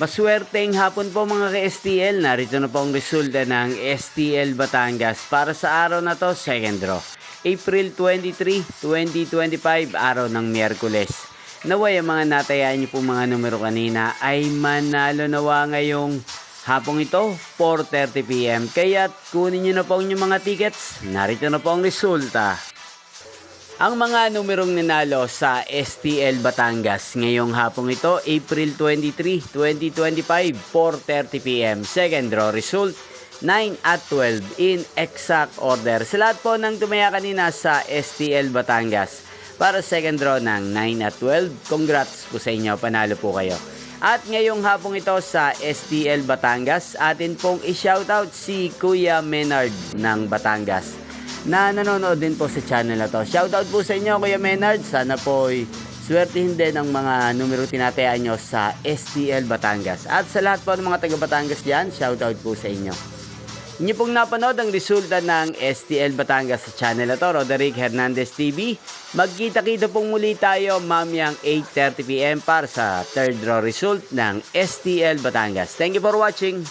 Maswerteng hapon po mga ka-STL. Narito na po ang resulta ng STL Batangas para sa araw na to, second draw. April 23, 2025, araw ng Miyerkules. Naway ang mga natayaan niyo po mga numero kanina ay manalo nawa ngayong hapong ito, 4:30 PM. Kaya kunin niyo na po ang inyong mga tickets. Narito na po ang resulta. Ang mga numerong nanalo sa STL Batangas ngayong hapong ito, April 23, 2025, 4:30 PM. Second draw result, 9 at 12 in exact order. Sa lahat po ng tumaya kanina sa STL Batangas para second draw ng 9 at 12, congrats po sa inyo, panalo po kayo. At ngayong hapong ito sa STL Batangas, atin pong i-shoutout si Kuya Menard ng Batangas na nanonood din po sa channel na to. Shoutout po sa inyo, Kuya Menard. Sana po swertihin din ang mga numero tinatayaan nyo sa STL Batangas. At sa lahat po ng mga taga Batangas dyan, shoutout po sa inyo. Inyo pong napanood ang resulta ng STL Batangas sa channel na to, Roderick Hernandez TV. Magkita-kita pong muli tayo mamayang 8:30 PM para sa third draw result ng STL Batangas. Thank you for watching.